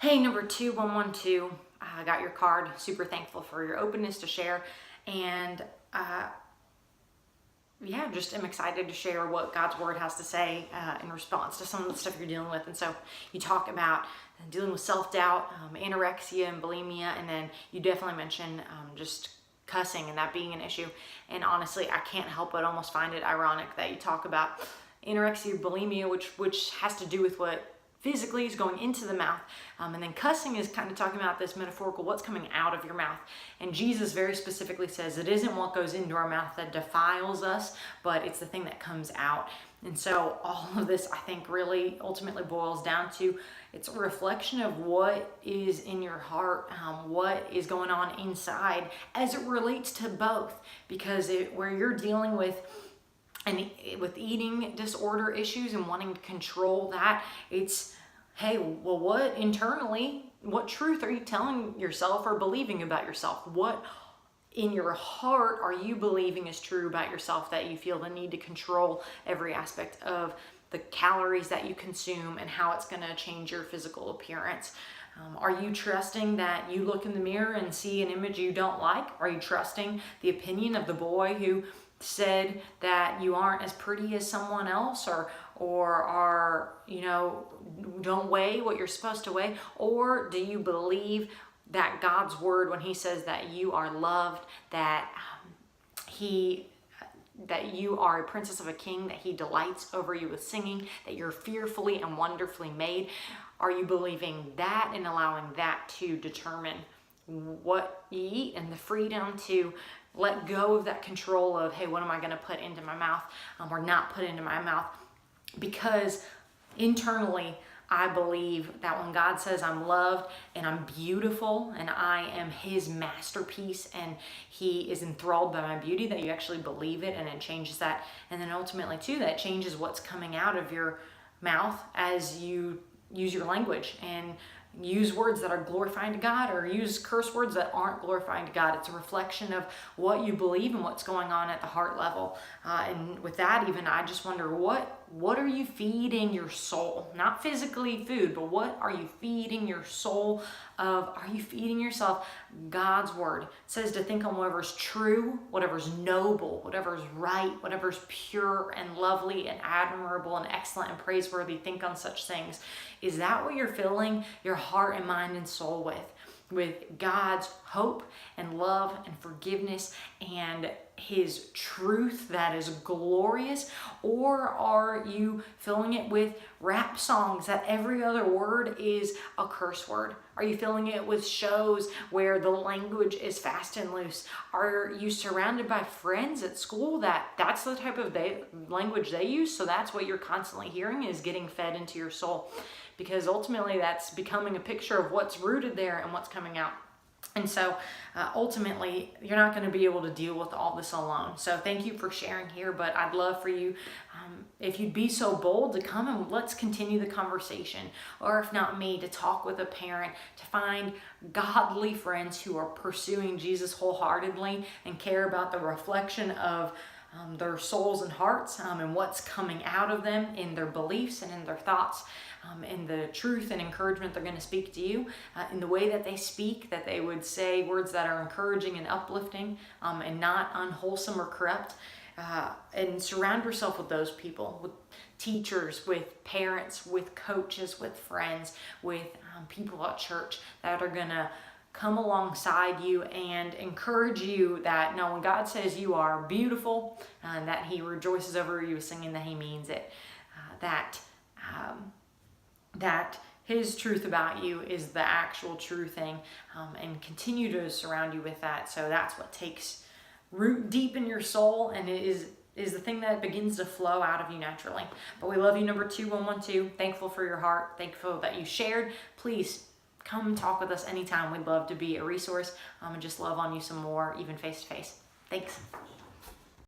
Hey, number 2112, I got your card. Super thankful for your openness to share. And yeah, just am excited to share what God's word has to say in response to some of the stuff you're dealing with. And so you talk about dealing with self-doubt, anorexia and bulimia, and then you definitely mention just cussing and that being an issue. And honestly, I can't help but almost find it ironic that you talk about anorexia, bulimia, which has to do with what physically is going into the mouth, and then cussing is kind of talking about this metaphorical, what's coming out of your mouth. And Jesus very specifically says it isn't what goes into our mouth that defiles us, but it's the thing that comes out. And so all of this, I think, really ultimately boils down to it's a reflection of what is in your heart, what is going on inside as it relates to both. Because where you're dealing with eating disorder issues and wanting to control that, it's, hey, well, what truth are you telling yourself or believing about yourself? What in your heart are you believing is true about yourself that you feel the need to control every aspect of the calories that you consume and how it's going to change your physical appearance? Are you trusting that you look in the mirror and see an image you don't like? Are you trusting the opinion of the boy who said that you aren't as pretty as someone else, or are, don't weigh what you're supposed to weigh? Or do you believe that God's word, when he says that you are loved, that that you are a princess of a king, that he delights over you with singing, that you're fearfully and wonderfully made? Are you believing that and allowing that to determine what you eat, and the freedom to let go of that control of, hey, what am I going to put into my mouth or not put into my mouth? Because internally, I believe that when God says I'm loved and I'm beautiful and I am his masterpiece and he is enthralled by my beauty, that you actually believe it, and it changes that. And then ultimately too, that changes what's coming out of your mouth as you use your language and use words that are glorifying to God, or use curse words that aren't glorifying to God. It's a reflection of what you believe and what's going on at the heart level. And with that, even I just wonder, what are you feeding your soul? Not physically food, but what are you feeding your soul of? Are you feeding yourself God's word? It says to think on whatever's true, whatever's noble, whatever's right, whatever's pure and lovely and admirable and excellent and praiseworthy. Think on such things. Is that what you're filling your heart and mind and soul with God's hope and love and forgiveness and his truth that is glorious? Or are you filling it with rap songs that every other word is a curse word? Are you filling it with shows where the language is fast and loose? Are you surrounded by friends at school that's the type of language they use, so that's what you're constantly hearing is getting fed into your soul? Because ultimately that's becoming a picture of what's rooted there and what's coming out. And so ultimately, you're not going to be able to deal with all this alone. So thank you for sharing here, but I'd love for you, if you'd be so bold, to come and let's continue the conversation. Or if not me, to talk with a parent, to find godly friends who are pursuing Jesus wholeheartedly and care about the reflection of their souls and hearts, and what's coming out of them in their beliefs and in their thoughts, in the truth and encouragement they're going to speak to you, in the way that they speak, that they would say words that are encouraging and uplifting, and not unwholesome or corrupt. And surround yourself with those people, with teachers, with parents, with coaches, with friends, with people at church that are going to come alongside you and encourage you that no, when God says you are beautiful, that he rejoices over you, singing that he means it, that his truth about you is the actual true thing, and continue to surround you with that. So that's what takes root deep in your soul, and it is the thing that begins to flow out of you naturally. But we love you, number 2112. Thankful for your heart. Thankful that you shared. Please come talk with us anytime. We'd love to be a resource, and just love on you some more, even face to face. Thanks.